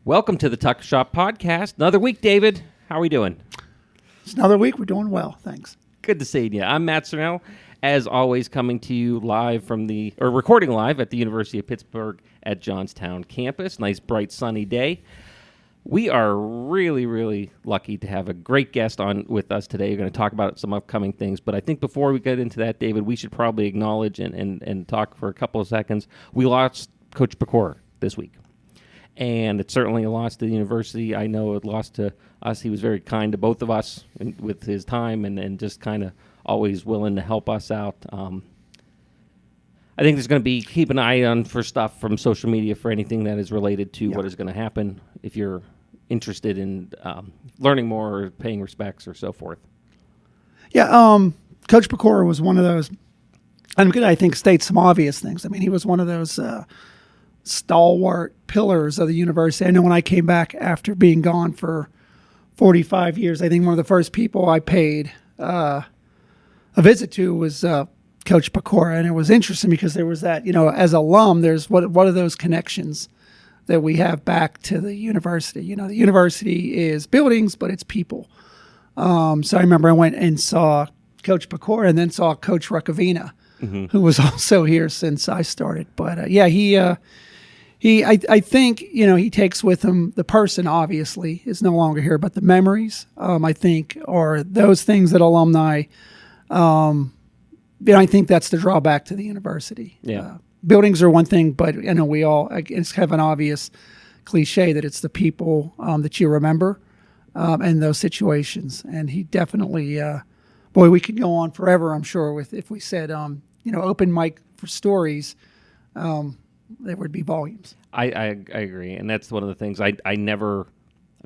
Welcome to the Tuck Shop Podcast. Another week, David. How are we doing? It's another week. We're doing well. Thanks. Good to see you. I'm Matt Cernell, as always, coming to you live recording live at the University of Pittsburgh at Johnstown campus. Nice, bright, sunny day. We are really, really lucky to have a great guest on with us today. We're going to talk about some upcoming things, but I think before we get into that, David, we should probably acknowledge and talk for a couple of seconds. We lost Coach Pecora this week. And it's certainly a loss to the university. I know it lost to us. He was very kind to both of us with his time and just kind of always willing to help us out. I think there's going to be, keep an eye on for stuff from social media for anything that is related to what is going to happen if you're interested in learning more or paying respects or so forth. Yeah, Coach Pecora was one of those, I'm going to, I think, state some obvious things. I mean, he was one of those stalwart pillars of the university. I know when I came back after being gone for 45 years, I think one of the first people I paid a visit to was Coach Pecora, and it was interesting because there was that, as alum, there's what are those connections that we have back to the university. The university is buildings, but it's people. So I remember I went and saw Coach Pecora and then saw Coach Ruccavina, who was also here since I started. But I think, he takes with him the person, obviously, is no longer here, but the memories, I think, are those things that alumni, I think that's the drawback to the university. Yeah. Buildings are one thing, but I know it's kind of an obvious cliche that it's the people that you remember and those situations. And he definitely, we could go on forever, I'm sure, if we said, open mic for stories. There would be volumes. I agree, and that's one of the things. I never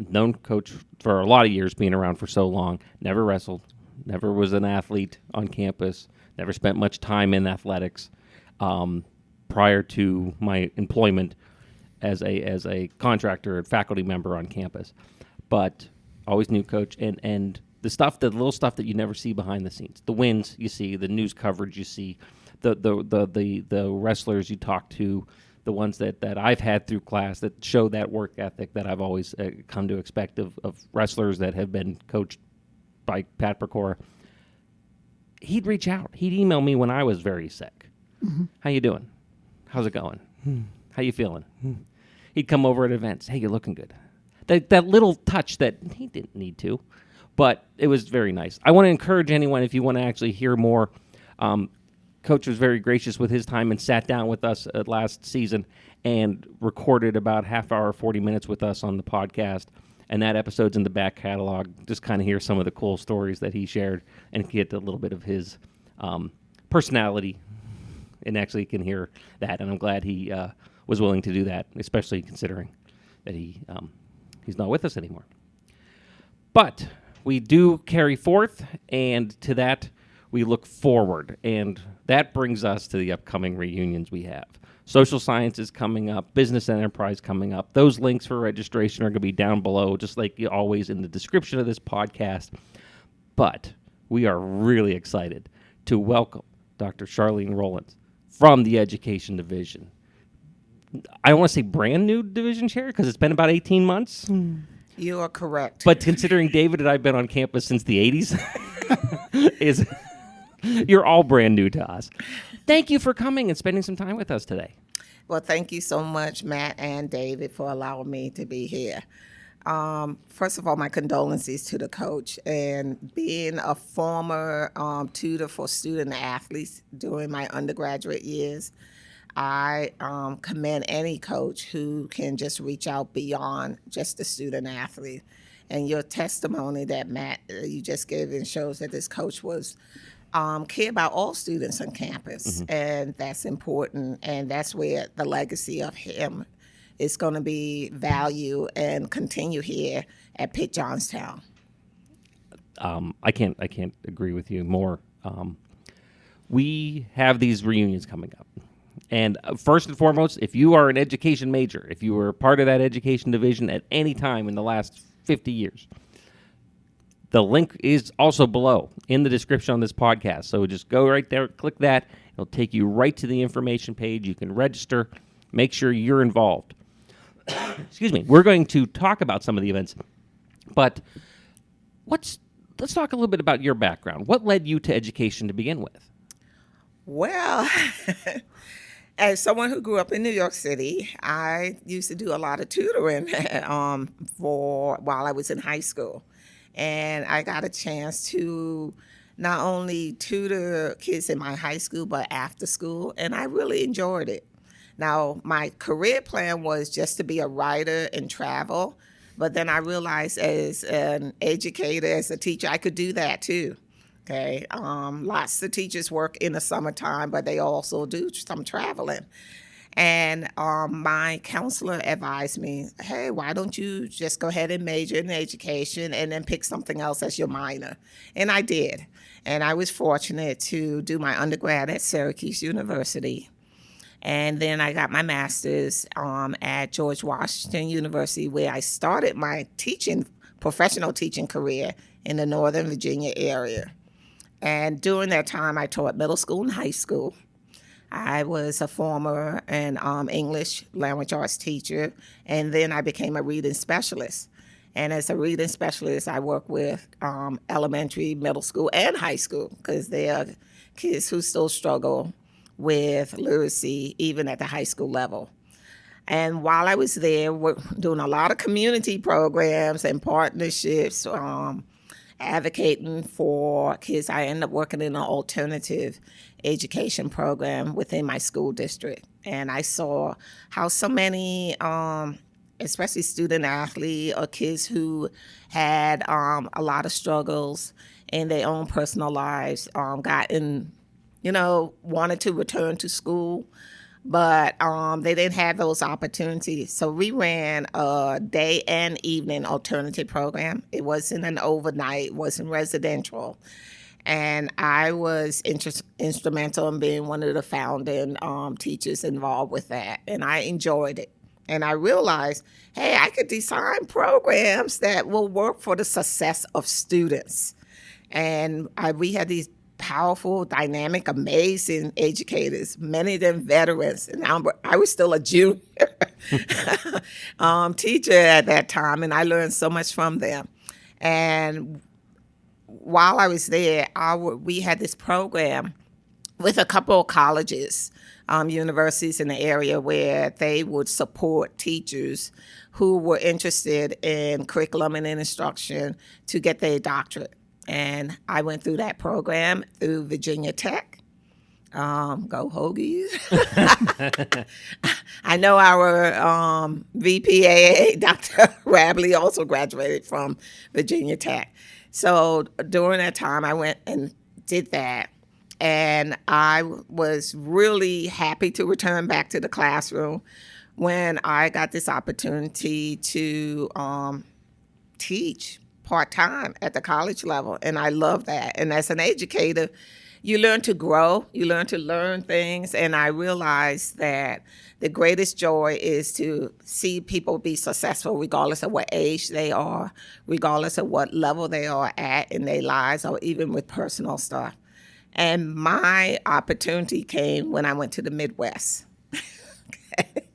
known Coach for a lot of years, being around for so long. Never wrestled, never was an athlete on campus, never spent much time in athletics prior to my employment as a contractor and faculty member on campus. But always knew Coach, and the little stuff that you never see behind the scenes. The wins you see, the news coverage you see, the wrestlers you talk to, the ones that I've had through class that show that work ethic that I've always come to expect of wrestlers that have been coached by Pat Pecora. He'd reach out. He'd email me when I was very sick. Mm-hmm. How you doing? How's it going? How you feeling? He'd come over at events. Hey, you're looking good. That little touch that he didn't need to, but it was very nice. I want to encourage anyone, if you want to actually hear more, Coach was very gracious with his time and sat down with us last season and recorded about half hour, 40 minutes with us on the podcast. And that episode's in the back catalog. Just kind of hear some of the cool stories that he shared and get a little bit of his personality. And actually can hear that. And I'm glad he was willing to do that, especially considering that he's not with us anymore. But we do carry forth, and to that we look forward, and that brings us to the upcoming reunions we have. Social science is coming up, business enterprise coming up. Those links for registration are going to be down below, just like always in the description of this podcast. But we are really excited to welcome Dr. Charlene Rowland from the Education Division. I don't want to say brand new division chair because it's been about 18 months. You are correct. But considering David and I have been on campus since the 80s, you're all brand new to us. Thank you for coming and spending some time with us today. Well, thank you so much, Matt and David, for allowing me to be here. First of all, my condolences to the coach. And being a former tutor for student athletes during my undergraduate years, I commend any coach who can just reach out beyond just the student athlete. And your testimony that, Matt, you just gave and shows that this coach was care about all students on campus, and that's important, and that's where the legacy of him is going to be valued and continue here at Pitt Johnstown. I can't agree with you more. We have these reunions coming up, and first and foremost, if you are an education major, if you were part of that education division at any time in the last 50 years, the link is also below in the description on this podcast. So just go right there, click that. It'll take you right to the information page. You can register, make sure you're involved. excuse me, we're going to talk about some of the events, but let's talk a little bit about your background. What led you to education to begin with? Well, as someone who grew up in New York City, I used to do a lot of tutoring for while I was in high school. And I got a chance to not only tutor kids in my high school, but after school, and I really enjoyed it. Now, my career plan was just to be a writer and travel, but then I realized as an educator, as a teacher, I could do that too. Okay, lots of teachers work in the summertime, but they also do some traveling. And my counselor advised me, hey, why don't you just go ahead and major in education and then pick something else as your minor? And I did. And I was fortunate to do my undergrad at Syracuse University. And then I got my master's at George Washington University, where I started my professional teaching career in the Northern Virginia area. And during that time, I taught middle school and high school. I was a former English language arts teacher, and then I became a reading specialist. And as a reading specialist, I work with elementary, middle school, and high school, because there are kids who still struggle with literacy, even at the high school level. And while I was there, we're doing a lot of community programs and partnerships, advocating for kids. I ended up working in an alternative education program within my school district. And I saw how so many, especially student athletes or kids who had a lot of struggles in their own personal lives, wanted to return to school, but they didn't have those opportunities. So we ran a day and evening alternative program. It wasn't an overnight, wasn't residential. And I was instrumental in being one of the founding teachers involved with that. And I enjoyed it. And I realized, hey, I could design programs that will work for the success of students. And we had these powerful, dynamic, amazing educators, many of them veterans. And I was still a junior teacher at that time, and I learned so much from them. And while I was there, we had this program with a couple of colleges, universities in the area, where they would support teachers who were interested in curriculum and instruction to get their doctorate. And I went through that program through Virginia Tech. Go Hogies. I know our VPAA, Dr. Rabley, also graduated from Virginia Tech. So during that time, I went and did that. And I was really happy to return back to the classroom when I got this opportunity to teach part-time at the college level, and I love that. And as an educator, you learn to grow, you learn to learn things, and I realized that the greatest joy is to see people be successful regardless of what age they are, regardless of what level they are at in their lives, or even with personal stuff. And my opportunity came when I went to the Midwest. Okay.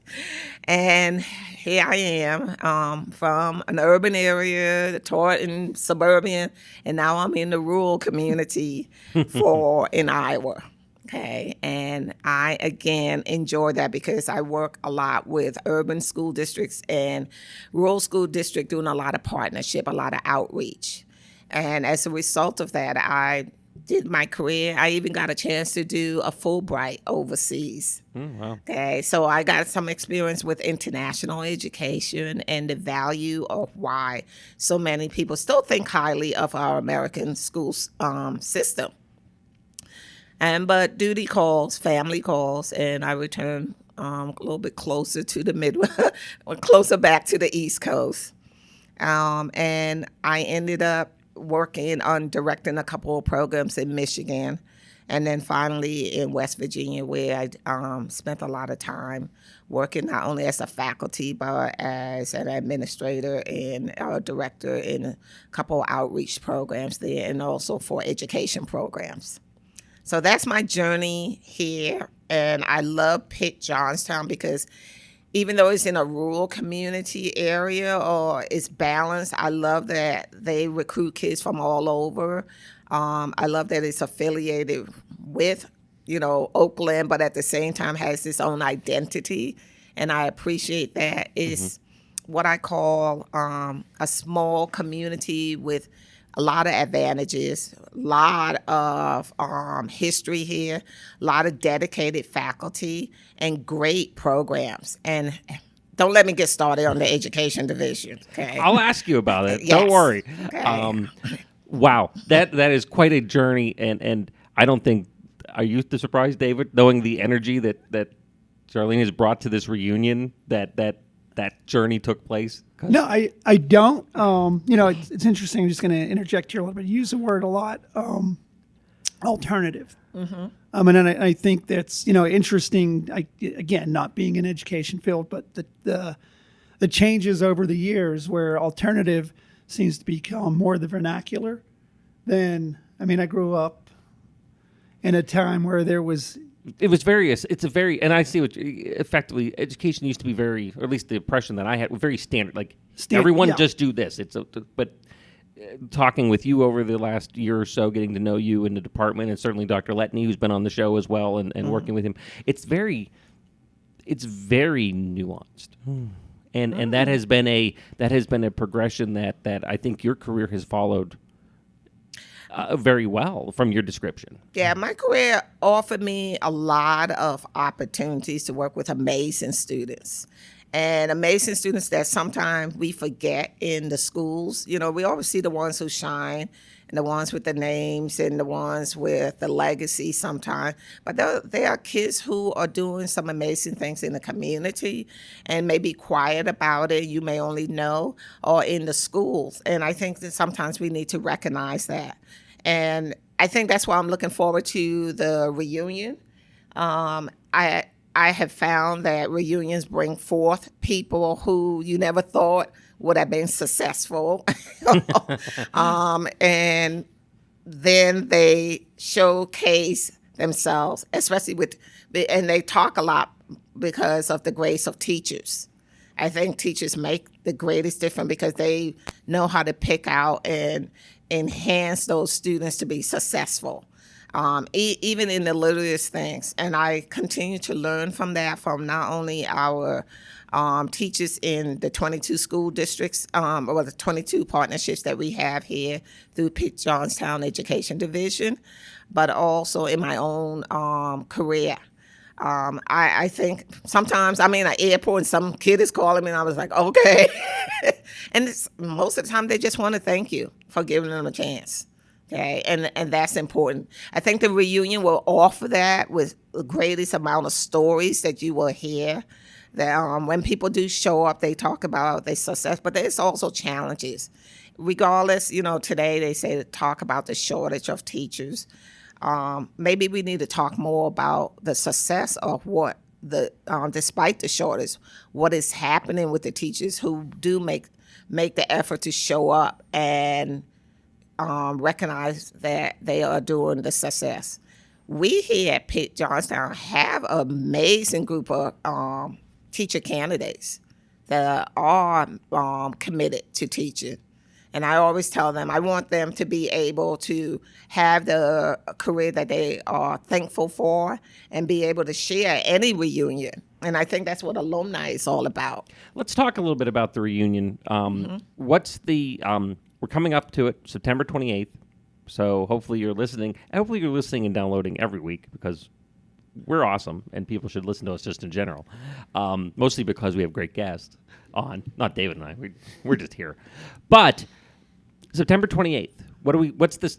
And here I am from an urban area, taught in suburban, and now I'm in the rural community in Iowa. Okay, and I, again, enjoy that because I work a lot with urban school districts and rural school district, doing a lot of partnership, a lot of outreach. And as a result of that, I did my career. I even got a chance to do a Fulbright overseas. Wow. Okay, so I got some experience with international education and the value of why so many people still think highly of our American school system. But duty calls, family calls, and I returned a little bit closer to the Midwest, closer back to the East Coast. And I ended up working on directing a couple of programs in Michigan, and then finally in West Virginia, where I spent a lot of time working not only as a faculty, but as an administrator and a director in a couple of outreach programs there, and also for education programs. So that's my journey here, and I love Pitt Johnstown because even though it's in a rural community area or it's balanced, I love that they recruit kids from all over. I love that it's affiliated with, Oakland, but at the same time has its own identity. And I appreciate that. It's what I call a small community with a lot of advantages, a lot of history here, a lot of dedicated faculty, and great programs. And don't let me get started on the education division. Okay, I'll ask you about it. Yes. Don't worry. Okay. Wow, that is quite a journey, and I don't think. Are you surprised, David, knowing the energy that Charlene has brought to this reunion? That journey took place. No, I don't. It's interesting. I'm just going to interject here a little bit. You use the word a lot, alternative. And I think that's interesting. Again, not being in education field, but the changes over the years where alternative seems to become more the vernacular than. I grew up in a time where there was. It was various. And I see what effectively education used to be very, or at least the impression that I had, was very standard. Like everyone just do this. But talking with you over the last year or so, getting to know you in the department, and certainly Dr. Letney, who's been on the show as well, and working with him, it's very nuanced. And that has been a progression that I think your career has followed very well from your description. Yeah, my career offered me a lot of opportunities to work with amazing students. And amazing students that sometimes we forget in the schools. We always see the ones who shine and the ones with the names and the ones with the legacy sometimes. But there are kids who are doing some amazing things in the community and may be quiet about it. You may only know, or in the schools. And I think that sometimes we need to recognize that. And I think that's why I'm looking forward to the reunion. I have found that reunions bring forth people who you never thought would have been successful. And then they showcase themselves, especially and they talk a lot because of the grace of teachers. I think teachers make the greatest difference because they know how to pick out and enhance those students to be successful. Even in the littlest things. And I continue to learn from that, from not only our teachers in the 22 school districts, or the 22 partnerships that we have here through Pitt Johnstown Education Division, but also in my own career. I think sometimes I'm in an airport and some kid is calling me and I was like, okay. And most of the time they just want to thank you for giving them a chance. Okay, and that's important. I think the reunion will offer that with the greatest amount of stories that you will hear. That when people do show up, they talk about their success, but there's also challenges. Regardless, today they say to talk about the shortage of teachers. Maybe we need to talk more about the success of what despite the shortage, what is happening with the teachers who do make the effort to show up and recognize that they are doing the success. We here at Pitt Johnstown have an amazing group of teacher candidates that are committed to teaching. And I always tell them I want them to be able to have the career that they are thankful for and be able to share any reunion. And I think that's what alumni is all about. Let's talk a little bit about the reunion. What's the we're coming up to it, September 28th. So hopefully you're listening. Hopefully you're listening and downloading every week because we're awesome and people should listen to us just in general. Mostly because we have great guests on. Not David and I. We're just here. But September 28th. What's the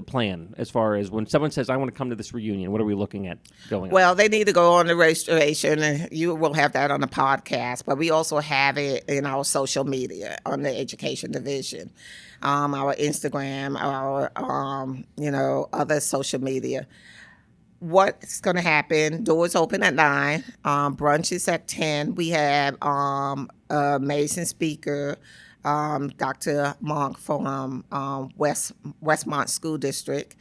plan as far as when someone says I want to come to this reunion? What are we looking at going on? Well, they need to go on the registration, and you will have that on the podcast. But we also have it in our social media on the Education Division, our Instagram, our other social media. What's going to happen? Doors open at 9. Brunch is at 10. We have amazing speaker. Dr. Monk from Westmont School District.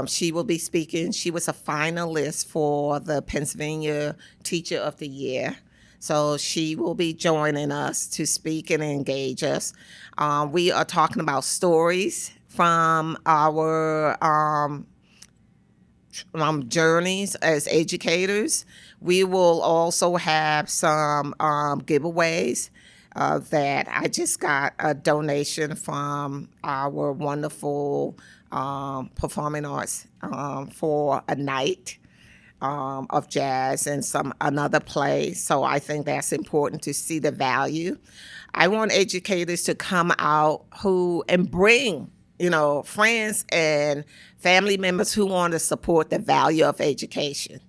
She will be speaking. She was a finalist for the Pennsylvania Teacher of the Year. So she will be joining us to speak and engage us. We are talking about stories from our journeys as educators. We will also have some giveaways that I just got a donation from our wonderful performing arts for a night of jazz and another play. So I think that's important to see the value. I want educators to come out and bring, friends and family members who want to support the value of education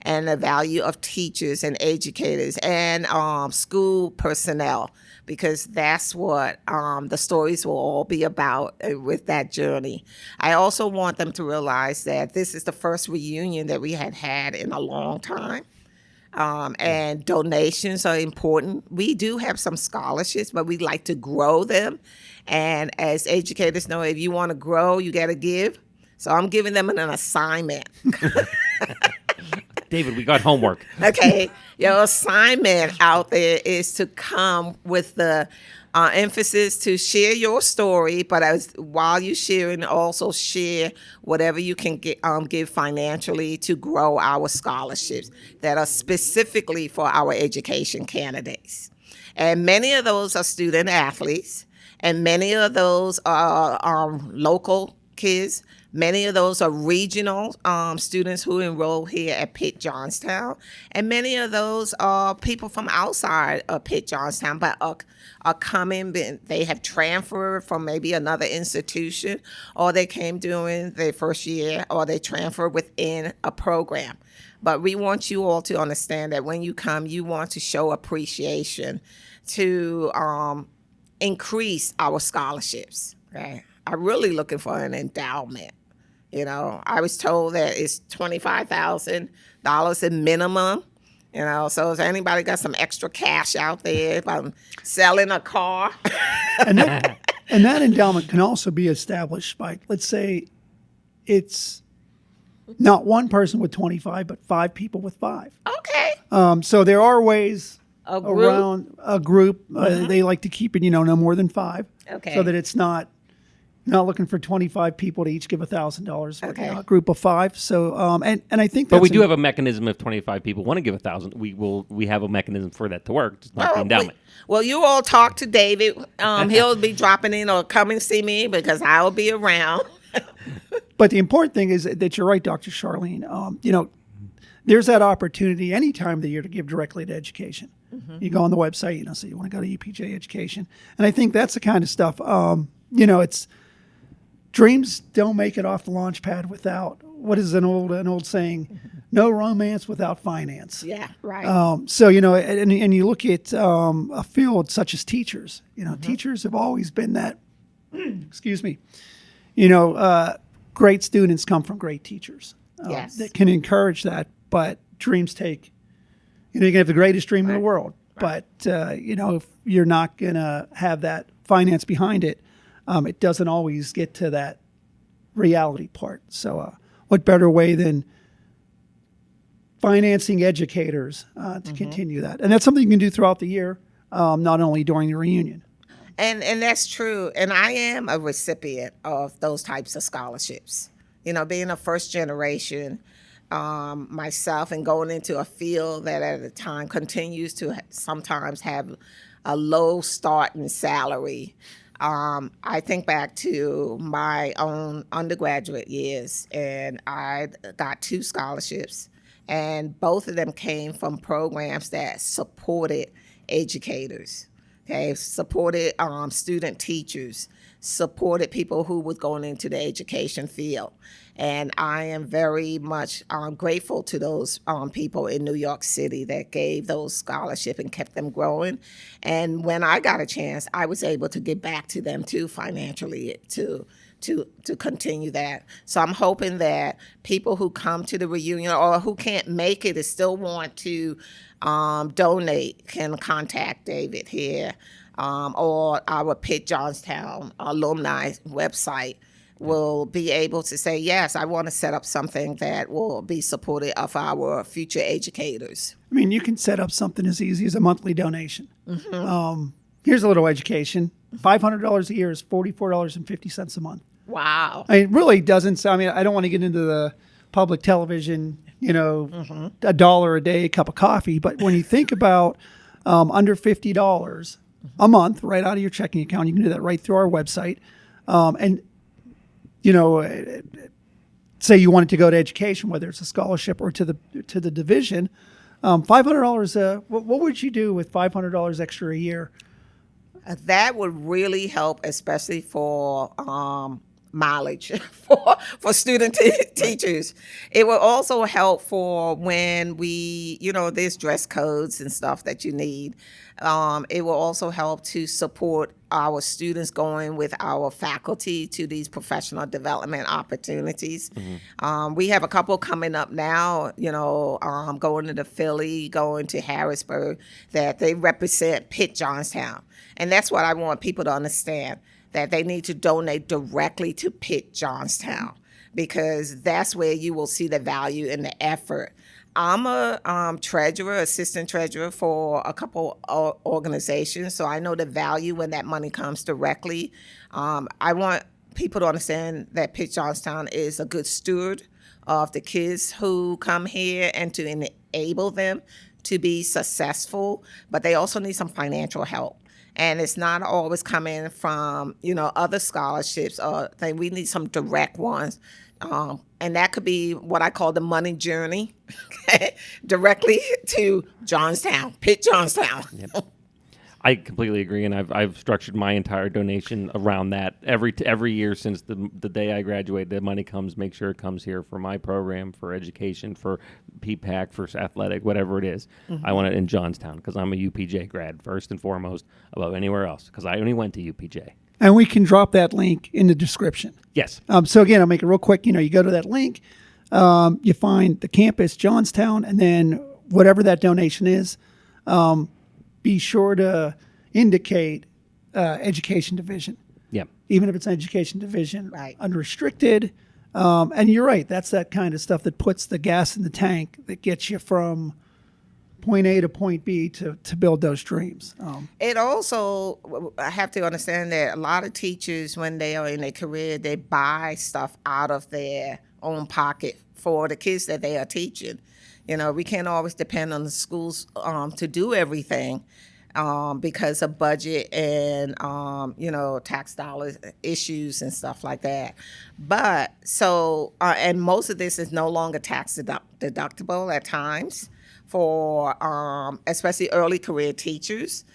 and the value of teachers and educators and school personnel, because that's what the stories will all be about with that journey. I also want them to realize that this is the first reunion that we had in a long time. And donations are important. We do have some scholarships, but we like to grow them. And as educators know, if you want to grow, you got to give. So I'm giving them an assignment. David, we got homework. Okay. Your assignment out there is to come with the emphasis to share your story, but while you're sharing, also share whatever you can give financially to grow our scholarships that are specifically for our education candidates. And many of those are student athletes, and many of those are local kids. Many of those are regional students who enroll here at Pitt Johnstown, and many of those are people from outside of Pitt Johnstown, but are coming. They have transferred from maybe another institution, or they came during their first year, or they transferred within a program. But we want you all to understand that when you come, you want to show appreciation to increase our scholarships. Okay? I'm really looking for an endowment. I was told that it's $25,000 in minimum. So if anybody got some extra cash out there, if I'm selling a car. And that endowment can also be established by, let's say, it's not one person with 25, but 5 people with 5. Okay. So there are ways around a group. They like to keep it, no more than 5. Okay. So that it's not looking for 25 people to each give $1,000. Okay. A group of 5. So and I think But we do have a mechanism if 25 people want to give $1,000. We have a mechanism for that to work. It's not the endowment. Well, you all talk to David. He'll be dropping in or come and see me because I'll be around. But the important thing is that you're right, Dr. Charlene. There's that opportunity any time of the year to give directly to education. Mm-hmm. You go on the website, so you want to go to UPJ Education. And I think that's the kind of stuff, it's dreams don't make it off the launch pad without, what is an old saying, no romance without finance. Yeah, right. So, and you look at a field such as teachers, teachers have always been that, excuse me, great students come from great teachers. Yes. That can encourage that, but dreams take, you can have the greatest dream in the world, but, if you're not going to have that finance behind it, it doesn't always get to that reality part. So what better way than financing educators to continue that? And that's something you can do throughout the year, not only during the reunion. And that's true. And I am a recipient of those types of scholarships. Being a first generation myself and going into a field that at the time continues to sometimes have a low starting salary. I think back to my own undergraduate years, and I got 2 scholarships, and both of them came from programs that supported educators, supported student teachers, supported people who was going into the education field. And I am very much grateful to those people in New York City that gave those scholarships and kept them growing. And when I got a chance, I was able to give back to them too financially to continue that. So I'm hoping that people who come to the reunion or who can't make it and still want to donate can contact David here or our Pitt Johnstown alumni website. will be able to say, yes, I want to set up something that will be supportive of our future educators. I mean, you can set up something as easy as a monthly donation. Here's a little education. $500 a year is $44.50 a month. Wow. I mean, it really doesn't. I mean, I don't want to get into the public television, a dollar a day, cup of coffee. But when you think about under $50 a month, right out of your checking account, you can do that right through our website. And, say you wanted to go to education, whether it's a scholarship or to the division, $500. What would you do with $500 extra a year? That would really help, especially for mileage for student teachers. It will also help for when there's dress codes and stuff that you need. It will also help to support our students going with our faculty to these professional development opportunities. We have a couple coming up now, going to Philly, going to Harrisburg, that they represent Pitt Johnstown. And that's what I want people to understand, that they need to donate directly to Pitt Johnstown, because that's where you will see the value and the effort. I'm a assistant treasurer for a couple organizations, so I know the value when that money comes directly. I want people to understand that Pitt Johnstown is a good steward of the kids who come here and to enable them to be successful, but they also need some financial help. And it's not always coming from, other scholarships. We need some direct ones. And that could be what I call the money journey, directly to Johnstown, Pitt Johnstown. Yep. I completely agree, and I've structured my entire donation around that. Every year since the day I graduated, the money make sure it comes here for my program, for education, for PPAC, for athletic, whatever it is. I want it in Johnstown because I'm a UPJ grad, first and foremost, above anywhere else, because I only went to UPJ. And we can drop that link in the description. Yes. So again, I'll make it real quick. You go to that link, you find the campus, Johnstown, and then whatever that donation is, be sure to indicate education division. Yeah. Even if it's an education division, Right. Unrestricted. And you're right. That's that kind of stuff that puts the gas in the tank that gets you from point A to point B to build those dreams. It also, I have to understand that a lot of teachers, when they are in their career, they buy stuff out of their own pocket for the kids that they are teaching. We can't always depend on the schools to do everything because of budget and, tax dollars issues and stuff like that. But and most of this is no longer tax deductible at times for especially early career teachers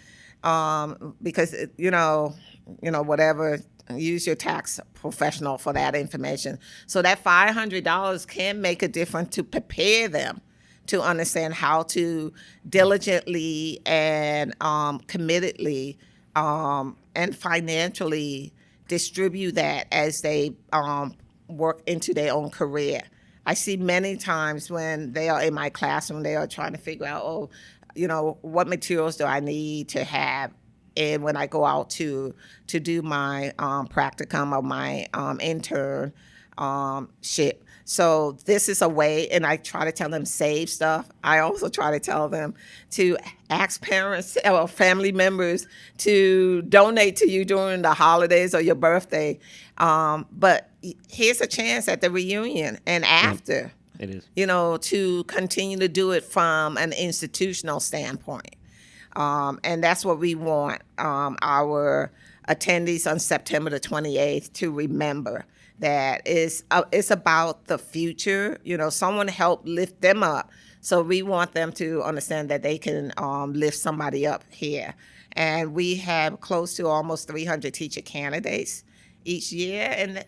because, whatever, use your tax professional for that information. So that $500 can make a difference to prepare them to understand how to diligently and committedly and financially distribute that as they work into their own career. I see many times when they are in my classroom, they are trying to figure out, what materials do I need to have, and when I go out to do my practicum or my internship. So this is a way, and I try to tell them save stuff. I also try to tell them to ask parents or family members to donate to you during the holidays or your birthday. But here's a chance at the reunion and after. It is. To continue to do it from an institutional standpoint. And that's what we want our attendees on September the 28th to remember. That is, it's about the future. Someone helped lift them up. So we want them to understand that they can lift somebody up here. And we have close to almost 300 teacher candidates each year. And,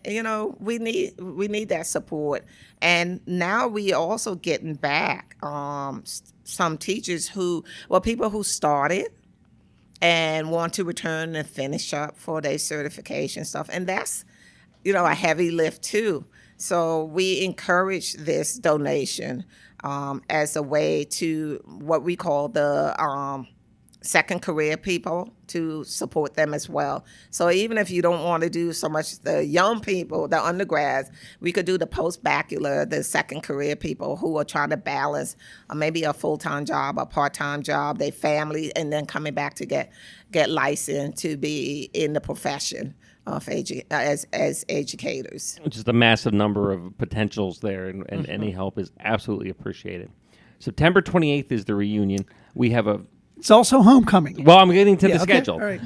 we need that support. And now we also getting back some teachers people who started and want to return and finish up for their certification stuff. And that's, a heavy lift too. So we encourage this donation as a way to what we call the second career people to support them as well. So even if you don't want to do so much the young people, the undergrads, we could do the post-bacular, the second career people who are trying to balance maybe a full-time job, a part-time job, their family, and then coming back to get licensed to be in the profession of as educators. Just a massive number of potentials there, and any help is absolutely appreciated. September 28th is the reunion. We have It's also homecoming. Well, I'm getting to the Okay, schedule. all right.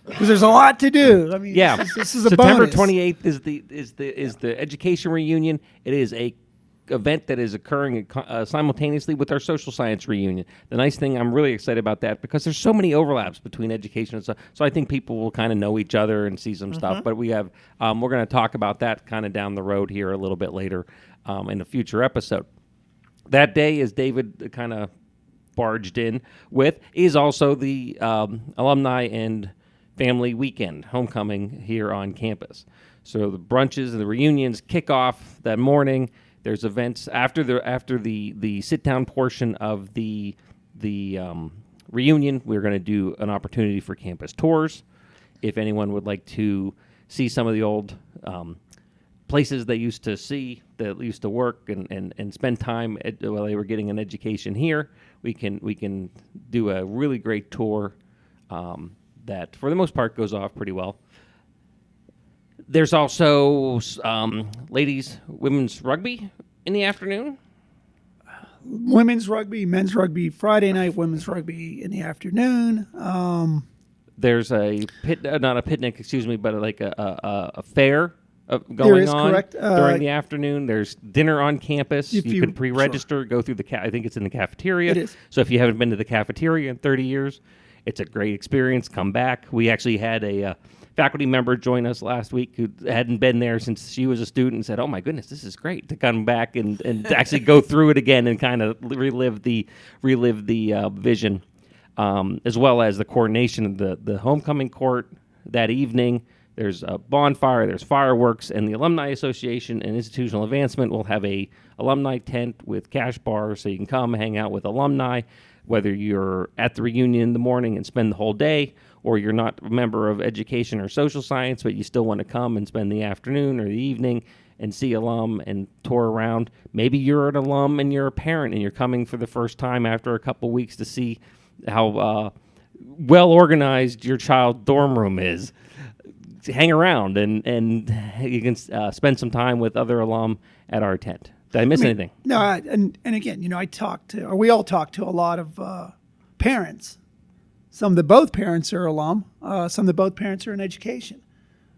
Because there's a lot to do. I mean, Yeah, this is a September bonus. 28th is the education reunion. It is a event that is occurring simultaneously with our social science reunion. The nice thing, I'm really excited about that because there's so many overlaps between education and stuff. So I think people will kind of know each other and see some stuff. But we have we're going to talk about that kind of down the road here a little bit later in a future episode. That day, as David kind of barged in with, is also the alumni and family weekend, homecoming here on campus. So the brunches and the reunions kick off that morning. There's events after the sit down portion of the reunion. We're going to do an opportunity for campus tours. If anyone would like to see some of the old places they used to see, that used to work and spend time while they were getting an education here, we can do a really great tour that, for the most part, goes off pretty well. There's also ladies' women's rugby in the afternoon. Women's rugby, men's rugby Friday night, women's rugby in the afternoon. There's a not a picnic, excuse me, but like a fair There is, going on correct. during the afternoon. There's dinner on campus. If You can pre-register, go through the I think it's in the cafeteria. It is. So if you haven't been to the cafeteria in 30 years, it's a great experience. Come back. We actually had a faculty member join us last week who hadn't been there since she was a student and said, "Oh my goodness, this is great to come back and actually go through it again and kind of relive the vision." As well as the coordination of the homecoming court that evening. There's a bonfire, there's fireworks, and the Alumni Association and Institutional Advancement will have a alumni tent with cash bar, so you can come hang out with alumni, whether you're at the reunion in the morning and spend the whole day, or you're not a member of education or social science, but you still want to come and spend the afternoon or the evening and see alum and tour around. Maybe you're an alum and you're a parent and you're coming for the first time after a couple weeks to see how well organized your child's dorm room is. Hang around and you can spend some time with other alum at our tent. Did I miss anything? No, and again, we all talk to a lot of parents. Some that both parents are alum, some that both parents are in education.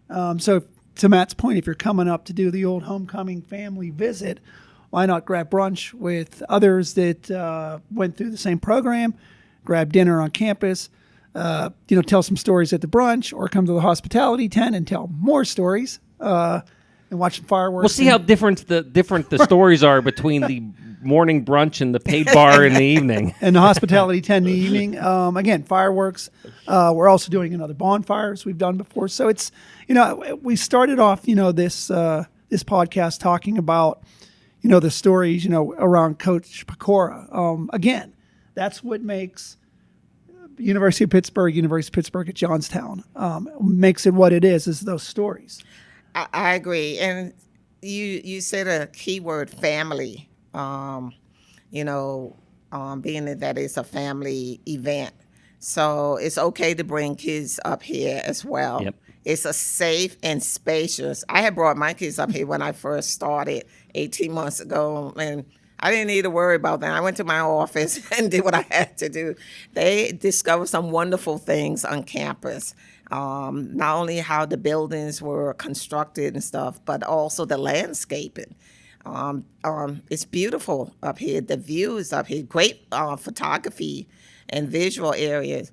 So to Matt's point, if you're coming up to do the old homecoming family visit, why not grab brunch with others that went through the same program, grab dinner on campus, tell some stories at the brunch, or come to the hospitality tent and tell more stories and watch some fireworks. We'll see how different the stories are between the morning brunch and the paid bar in the evening. And the hospitality tent in the evening. Again, fireworks. We're also doing another bonfires we've done before. So it's, we started off, this podcast talking about, the stories, around Coach Pecora. Again, that's what makes University of Pittsburgh at Johnstown, makes it what it is those stories. I agree. And you said a key word, family, being that it's a family event. So it's okay to bring kids up here as well. Yep. It's a safe and spacious. I had brought my kids up here when I first started 18 months ago, and I didn't need to worry about that. I went to my office and did what I had to do. They discovered some wonderful things on campus. Not only how the buildings were constructed and stuff, but also the landscaping. It's beautiful up here. The views up here, great photography and visual areas.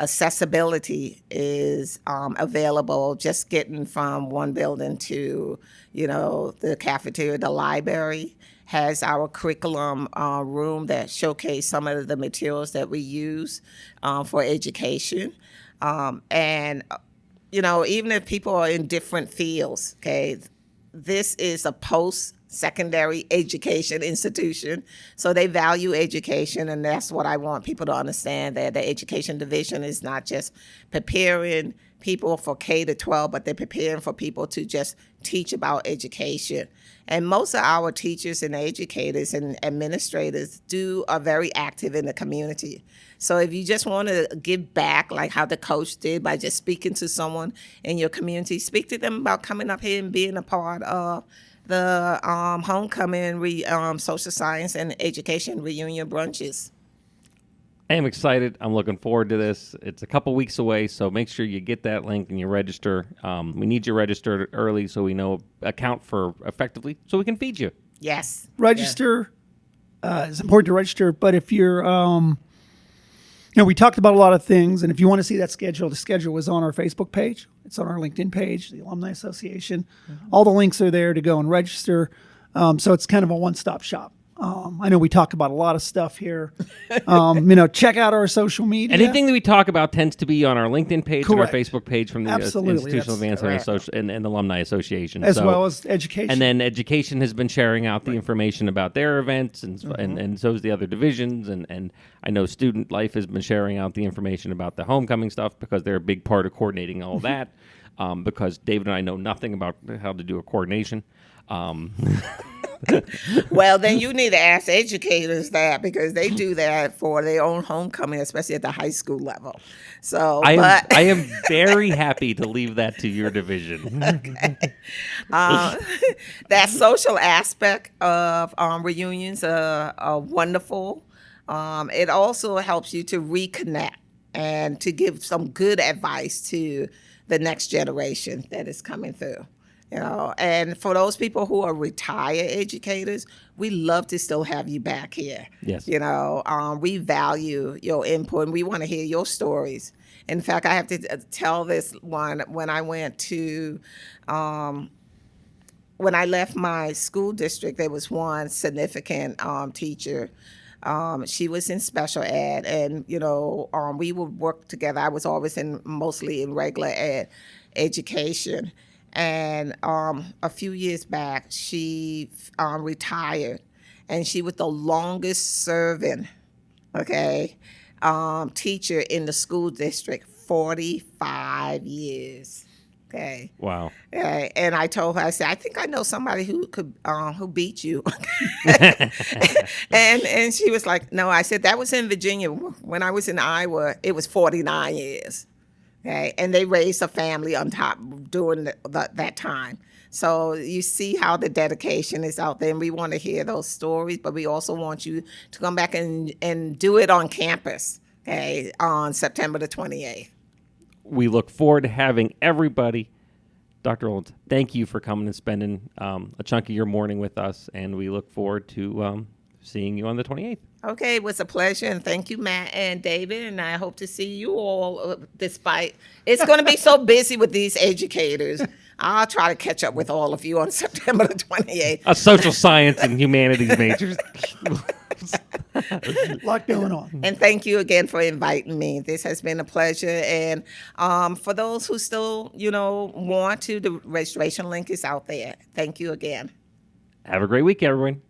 Accessibility is available, just getting from one building to, the cafeteria. The library has our curriculum room that showcase some of the materials that we use for education. And even if people are in different fields, okay, this is a post secondary education institution. So they value education, and that's what I want people to understand, that the education division is not just preparing people for K to 12, but they're preparing for people to just teach about education. And most of our teachers and educators and administrators are very active in the community. So if you just want to give back, like how the coach did by just speaking to someone in your community, speak to them about coming up here and being a part of the homecoming social science and education reunion brunches. I am excited. I'm looking forward to this. It's a couple weeks away, so make sure you get that link and you register. We need you registered early so we know account for effectively so we can feed you. Yes. Register. It's important to register, but if you're, we talked about a lot of things, and if you want to see that schedule, the schedule is on our Facebook page. It's on our LinkedIn page, the Alumni Association. Mm-hmm. All the links are there to go and register. So it's kind of a one-stop shop. I know we talk about a lot of stuff here. Check out our social media. Anything that we talk about tends to be on our LinkedIn page Correct. and our Facebook page from the Institutional Advancement and Alumni Association. As well as education. And then education has been sharing out the information about their events, and so is the other divisions. And I know student life has been sharing out the information about the homecoming stuff because they're a big part of coordinating all that. Because David and I know nothing about how to do a coordination. Well, then you need to ask educators that, because they do that for their own homecoming, especially at the high school level. So, I am very happy to leave that to your division. Okay. That social aspect of reunions are wonderful. It also helps you to reconnect and to give some good advice to the next generation that is coming through. And for those people who are retired educators, we love to still have you back here. Yes. We value your input, and we want to hear your stories. In fact, I have to tell this one. When I went to, when I left my school district, there was one significant teacher. She was in special ed, and we would work together. I was always mostly in regular ed education. And a few years back, she retired, and she was the longest serving, teacher in the school district, 45 years. Okay. Wow. And I told her, I said, I think I know somebody who beat you. and she was like, no. I said, that was in Virginia. When I was in Iowa, it was 49 years. Okay, and they raised a family on top during that time. So you see how the dedication is out there, and we want to hear those stories, but we also want you to come back and do it on campus, on September the 28th. We look forward to having everybody. Dr. Rowland, thank you for coming and spending a chunk of your morning with us, and we look forward to seeing you on the 28th. Okay, it was a pleasure, and thank you, Matt and David, and I hope to see you all, despite it's going to be so busy with these educators. I'll try to catch up with all of you on September the 28th. A social science and humanities majors. Lot going on. And thank you again for inviting me. This has been a pleasure. And for those who still, want to, the registration link is out there. Thank you again. Have a great week, everyone.